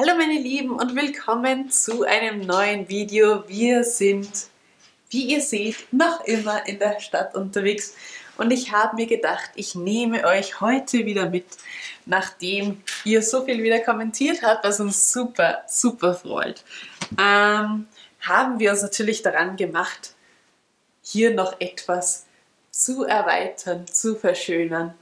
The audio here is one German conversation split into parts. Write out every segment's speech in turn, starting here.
Hallo meine Lieben und willkommen zu einem neuen Video. Wir sind, wie ihr seht, noch immer in der Stadt unterwegs und ich habe mir gedacht, ich nehme euch heute wieder mit, nachdem ihr so viel wieder kommentiert habt, was uns super, super freut. Haben wir uns natürlich daran gemacht, hier noch etwas zu erweitern, zu verschönern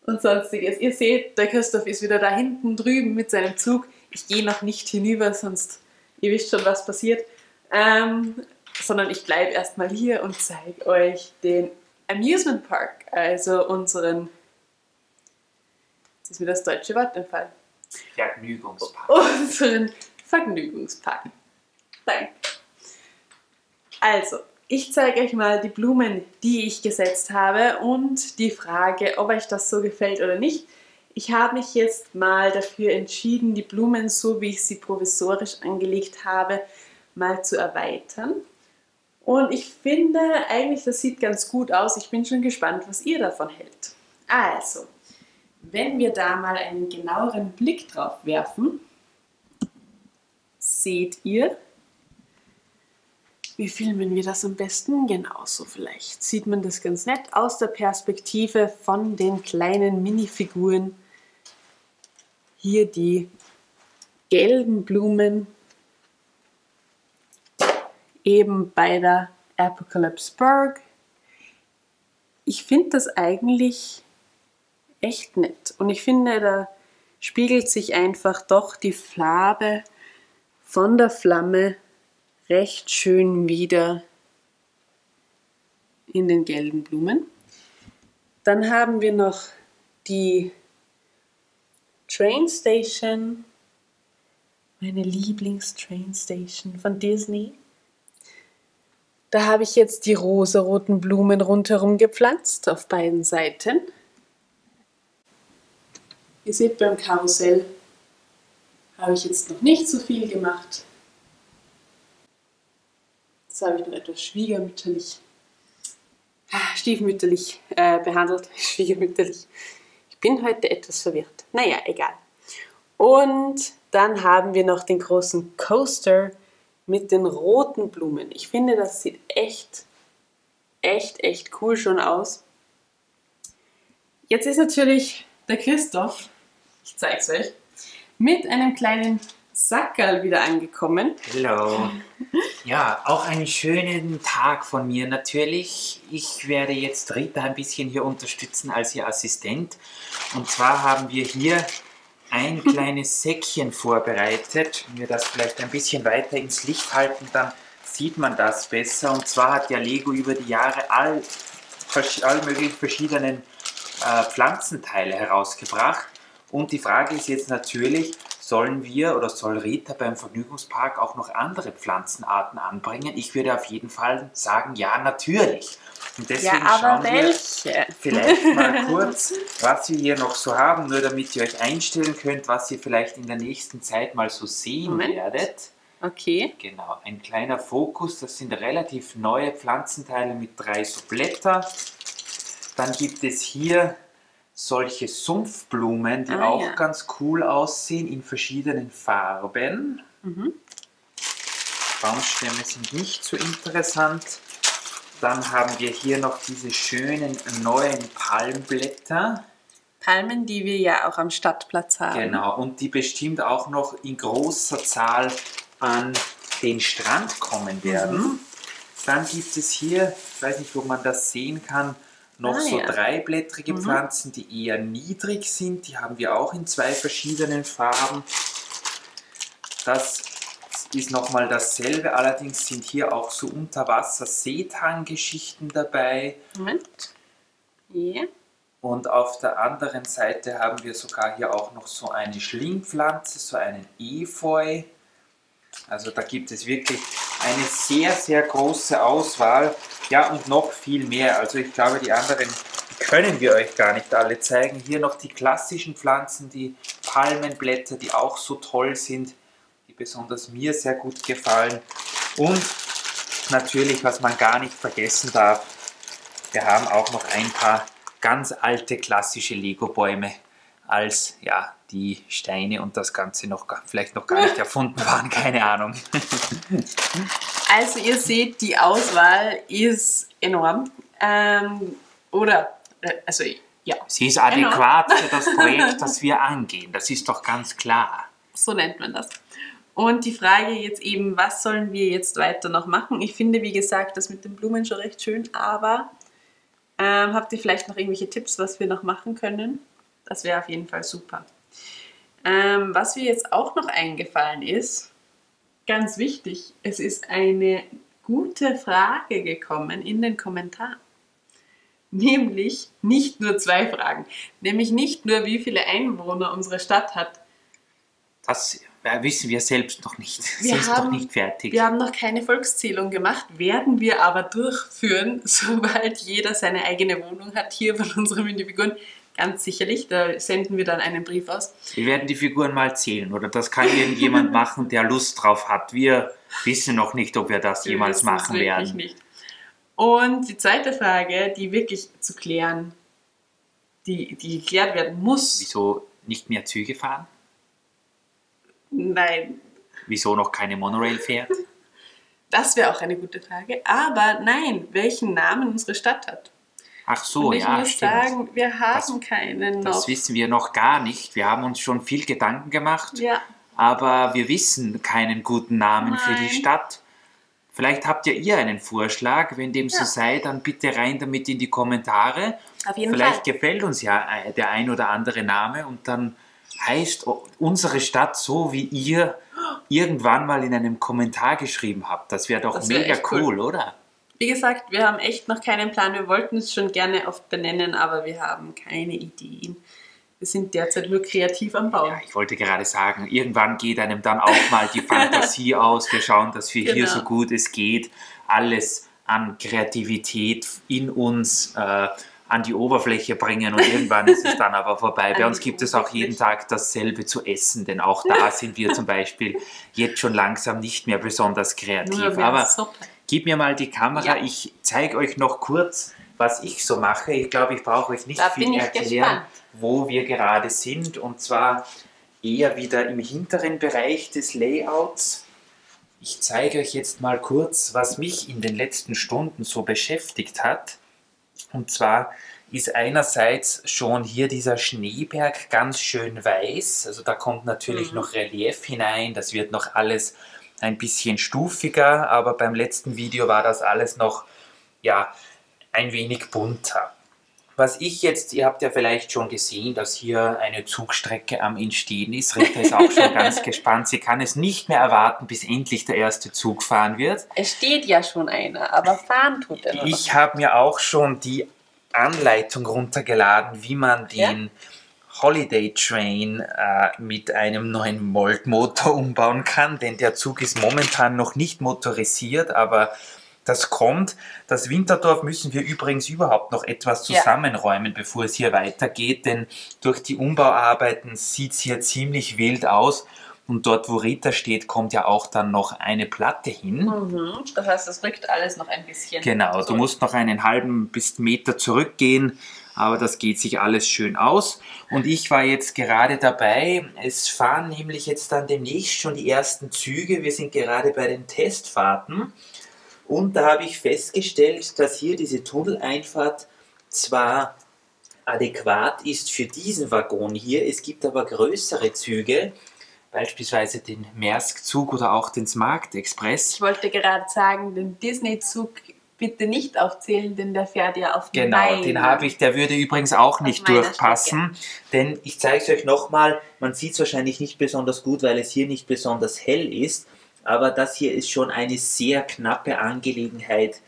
und sonstiges. Ihr seht, der Christoph ist wieder da hinten drüben mit seinem Zug. Ich gehe noch nicht hinüber, sonst ihr wisst schon, was passiert. Sondern ich bleibe erstmal hier und zeige euch den Amusement Park, also unseren, jetzt ist mir das deutsche Wort entfallen. Vergnügungspark. Unseren Vergnügungspark. Danke. Also, ich zeige euch mal die Blumen, die ich gesetzt habe und die Frage, ob euch das so gefällt oder nicht. Ich habe mich jetzt mal dafür entschieden, die Blumen, so wie ich sie provisorisch angelegt habe, mal zu erweitern. Und ich finde eigentlich, das sieht ganz gut aus. Ich bin schon gespannt, was ihr davon hält. Also, wenn wir da mal einen genaueren Blick drauf werfen, seht ihr, wie filmen wir das am besten? Genau so vielleicht. Sieht man das ganz nett aus der Perspektive von den kleinen Minifiguren. Hier die gelben Blumen, eben bei der Apocalypse Berg. Ich finde das eigentlich echt nett. Und ich finde, da spiegelt sich einfach doch die Farbe von der Flamme recht schön wieder in den gelben Blumen. Dann haben wir noch die Train Station, meine Lieblings-Train Station von Disney. Da habe ich jetzt die rosaroten Blumen rundherum gepflanzt auf beiden Seiten. Ihr seht, beim Karussell habe ich jetzt noch nicht so viel gemacht. Das habe ich noch etwas stiefmütterlich behandelt. Schwiegermütterlich. Ich bin heute etwas verwirrt. Naja, egal. Und dann haben wir noch den großen Coaster mit den roten Blumen. Ich finde, das sieht echt cool schon aus. Jetzt ist natürlich der Christoph, ich zeige es euch, mit einem kleinen Sackerl wieder angekommen. Hallo. Ja, auch einen schönen Tag von mir natürlich. Ich werde jetzt Rita ein bisschen hier unterstützen als ihr Assistent. Und zwar haben wir hier ein kleines Säckchen vorbereitet. Wenn wir das vielleicht ein bisschen weiter ins Licht halten, dann sieht man das besser. Und zwar hat ja Lego über die Jahre all möglichen verschiedenen Pflanzenteile herausgebracht. Und die Frage ist jetzt natürlich, sollen wir oder soll Rita beim Vergnügungspark auch noch andere Pflanzenarten anbringen? Ich würde auf jeden Fall sagen, ja, natürlich. Und deswegen ja, aber schauen wir vielleicht mal kurz, was wir hier noch so haben, nur damit ihr euch einstellen könnt, was ihr vielleicht in der nächsten Zeit mal so sehen werdet. Okay. Genau, ein kleiner Fokus, das sind relativ neue Pflanzenteile mit 3 so Blätter. Dann gibt es hier solche Sumpfblumen, die auch ganz cool aussehen in verschiedenen Farben. Baumstämme sind nicht so interessant. Dann haben wir hier noch diese schönen neuen Palmblätter. Palmen, die wir ja auch am Stadtplatz haben. Genau, und die bestimmt auch noch in großer Zahl an den Strand kommen werden. Dann gibt es hier, ich weiß nicht, wo man das sehen kann, noch so 3-blättrige Pflanzen, die eher niedrig sind. Die haben wir auch in 2 verschiedenen Farben. Das ist nochmal dasselbe, allerdings sind hier auch so Unterwasser-Seetang-Geschichten dabei. Moment. Ja. Und auf der anderen Seite haben wir sogar hier auch noch so eine Schlingpflanze, so einen Efeu. Also da gibt es wirklich eine sehr, sehr große Auswahl. Ja, und noch viel mehr. Also ich glaube, die anderen können wir euch gar nicht alle zeigen. Hier noch die klassischen Pflanzen, die Palmenblätter, die auch so toll sind, die besonders mir sehr gut gefallen. Und natürlich, was man gar nicht vergessen darf, wir haben auch noch ein paar ganz alte klassische Lego-Bäume als ja, die Steine und das Ganze vielleicht noch gar nicht erfunden waren, keine Ahnung. Also ihr seht, die Auswahl ist enorm. Ja. Sie ist adäquat für das Projekt, das wir angehen. Das ist doch ganz klar. So nennt man das. Und die Frage jetzt eben, was sollen wir jetzt weiter noch machen? Ich finde, wie gesagt, das mit den Blumen schon recht schön, aber habt ihr vielleicht noch irgendwelche Tipps, was wir noch machen können? Das wäre auf jeden Fall super. Was mir jetzt auch noch eingefallen ist, ganz wichtig, es ist eine gute Frage gekommen in den Kommentaren. Nämlich nicht nur 2 Fragen. Nämlich nicht nur, wie viele Einwohner unsere Stadt hat. Das wissen wir selbst noch nicht. Sie ist noch nicht fertig. Wir haben noch keine Volkszählung gemacht, werden wir aber durchführen, sobald jeder seine eigene Wohnung hat hier von unseren Minifiguren. Ganz sicherlich, da senden wir dann einen Brief aus. Wir werden die Figuren mal zählen oder das kann irgendjemand machen, der Lust drauf hat. Wir wissen noch nicht, ob wir das jemals machen werden. Nicht. Und die zweite Frage, die wirklich zu klären, die geklärt werden muss. Wieso nicht mehr Züge fahren? Nein. Wieso noch keine Monorail fährt? Das wäre auch eine gute Frage. Aber nein, welchen Namen unsere Stadt hat. Ach so, und ich ja, muss stimmt. sagen, wir haben keinen noch. Das wissen wir noch gar nicht. Wir haben uns schon viel Gedanken gemacht, ja. aber wir wissen keinen guten Namen für die Nein. Stadt. Vielleicht habt ihr einen Vorschlag. Wenn dem so sei, dann bitte rein damit in die Kommentare. Auf jeden Vielleicht Fall. gefällt uns ja der ein oder andere Name und dann heißt unsere Stadt so, wie ihr irgendwann mal in einem Kommentar geschrieben habt. Das wäre doch Das wär mega echt cool, oder? Wie gesagt, wir haben echt noch keinen Plan. Wir wollten es schon gerne oft benennen, aber wir haben keine Ideen. Wir sind derzeit nur kreativ am Bauen. Ja, ich wollte gerade sagen, irgendwann geht einem dann auch mal die Fantasie aus. Wir schauen, dass wir hier so gut es geht alles an Kreativität in uns an die Oberfläche bringen und irgendwann ist es dann aber vorbei. Bei uns gibt es auch jeden Tag dasselbe zu essen, denn auch da sind wir zum Beispiel jetzt schon langsam nicht mehr besonders kreativ. Aber gib mir mal die Kamera, Ja. ich zeige euch noch kurz, was ich so mache. Ich glaube, ich brauche euch nicht viel erklären, wo wir gerade sind, und zwar eher wieder im hinteren Bereich des Layouts. Ich zeige euch jetzt mal kurz, was mich in den letzten Stunden so beschäftigt hat. Und zwar ist einerseits schon hier dieser Schneeberg ganz schön weiß, also da kommt natürlich noch Relief hinein, das wird noch alles ein bisschen stufiger, aber beim letzten Video war das alles noch, ja, ein wenig bunter. Was ich jetzt, ihr habt ja vielleicht schon gesehen, dass hier eine Zugstrecke am Entstehen ist. Rita ist auch schon ganz gespannt. Sie kann es nicht mehr erwarten, bis endlich der erste Zug fahren wird. Es steht ja schon einer, aber fahren tut er noch. Ich habe mir auch schon die Anleitung runtergeladen, wie man den Holiday Train mit einem 9-Volt-Motor umbauen kann, denn der Zug ist momentan noch nicht motorisiert, aber das kommt. Das Winterdorf müssen wir übrigens überhaupt noch etwas zusammenräumen, bevor es hier weitergeht, denn durch die Umbauarbeiten sieht es hier ziemlich wild aus. Und dort, wo Rita steht, kommt ja auch dann noch eine Platte hin. Das heißt, das rückt alles noch ein bisschen. Genau, du musst noch einen halben bis Meter zurückgehen, aber das geht sich alles schön aus. Und ich war jetzt gerade dabei, es fahren nämlich jetzt dann demnächst schon die ersten Züge. Wir sind gerade bei den Testfahrten. Und da habe ich festgestellt, dass hier diese Tunneleinfahrt zwar adäquat ist für diesen Waggon hier, es gibt aber größere Züge, beispielsweise den Maersk-Zug oder auch den Smart Express. Ich wollte gerade sagen, den Disney-Zug bitte nicht aufzählen, denn der fährt ja auf Genau, Beinen. den habe ich, der würde übrigens auch nicht durchpassen, denn ich zeige es euch nochmal, man sieht es wahrscheinlich nicht besonders gut, weil es hier nicht besonders hell ist, aber das hier ist schon eine sehr knappe Angelegenheit,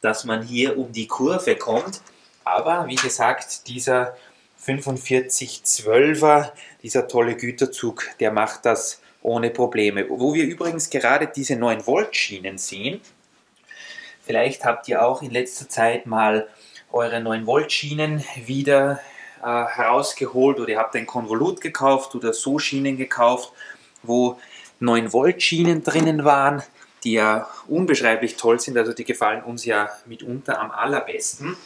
dass man hier um die Kurve kommt. Aber wie gesagt, dieser 4512er, dieser tolle Güterzug, der macht das ohne Probleme. Wo wir übrigens gerade diese 9-Volt-Schienen sehen, vielleicht habt ihr auch in letzter Zeit mal eure 9-Volt-Schienen wieder herausgeholt oder ihr habt ein Konvolut gekauft oder so Schienen gekauft, wo 9-Volt-Schienen drinnen waren, die ja unbeschreiblich toll sind, also die gefallen uns ja mitunter am allerbesten.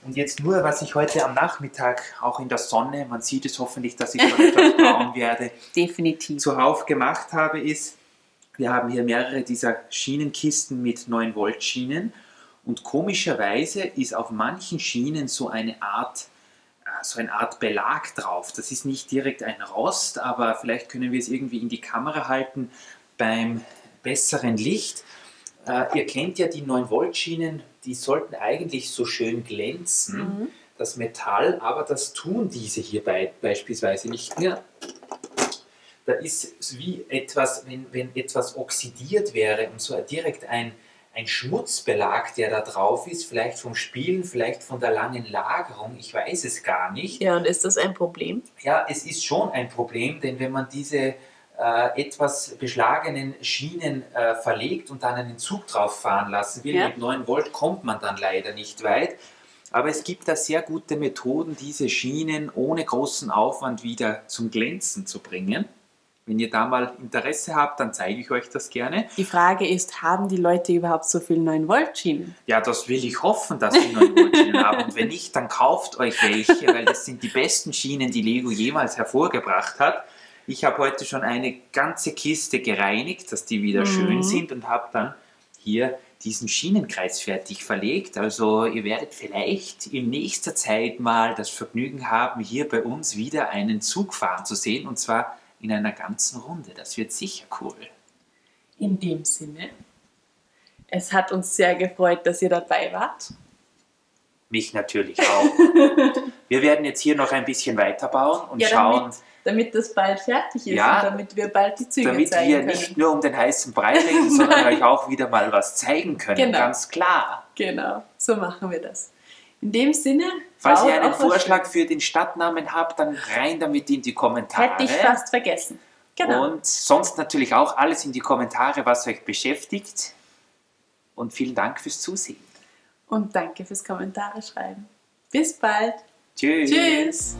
Und jetzt nur, was ich heute am Nachmittag, auch in der Sonne, man sieht es hoffentlich, dass ich schon etwas braun werde, definitiv zuhauf gemacht habe, ist, wir haben hier mehrere dieser Schienenkisten mit 9 Volt Schienen und komischerweise ist auf manchen Schienen so eine Art Belag drauf. Das ist nicht direkt ein Rost, aber vielleicht können wir es irgendwie in die Kamera halten beim besseren Licht. Ihr kennt ja die 9 Volt Schienen, die sollten eigentlich so schön glänzen, das Metall, aber das tun diese hier beispielsweise nicht mehr. Da ist wie etwas, wenn etwas oxidiert wäre und so direkt ein Schmutzbelag, der da drauf ist, vielleicht vom Spielen, vielleicht von der langen Lagerung, ich weiß es gar nicht. Ja, und ist das ein Problem? Ja, es ist schon ein Problem, denn wenn man diese etwas beschlagenen Schienen verlegt und dann einen Zug drauf fahren lassen will, mit 9 Volt kommt man dann leider nicht weit. Aber es gibt da sehr gute Methoden, diese Schienen ohne großen Aufwand wieder zum Glänzen zu bringen. Wenn ihr da mal Interesse habt, dann zeige ich euch das gerne. Die Frage ist, haben die Leute überhaupt so viel 9-Volt-Schienen? Ja, das will ich hoffen, dass sie 9-Volt-Schienen haben. Und wenn nicht, dann kauft euch welche, weil das sind die besten Schienen, die Lego jemals hervorgebracht hat. Ich habe heute schon eine ganze Kiste gereinigt, dass die wieder schön sind und habe dann hier diesen Schienenkreis fertig verlegt. Also ihr werdet vielleicht in nächster Zeit mal das Vergnügen haben, hier bei uns wieder einen Zug fahren zu sehen, und zwar in einer ganzen Runde. Das wird sicher cool. In dem Sinne, es hat uns sehr gefreut, dass ihr dabei wart. Mich natürlich auch. Wir werden jetzt hier noch ein bisschen weiterbauen und schauen, damit das bald fertig ist und damit wir bald die Züge damit zeigen wir können. nicht nur um den heißen Brei reden, sondern euch auch wieder mal was zeigen können. Genau. Ganz klar. Genau, so machen wir das. In dem Sinne, falls ihr einen Vorschlag für den Stadtnamen habt, dann rein damit in die Kommentare. Hätte ich fast vergessen. Genau. Und sonst natürlich auch alles in die Kommentare, was euch beschäftigt. Und vielen Dank fürs Zusehen. Und danke fürs Kommentare schreiben. Bis bald. Tschüss. Tschüss.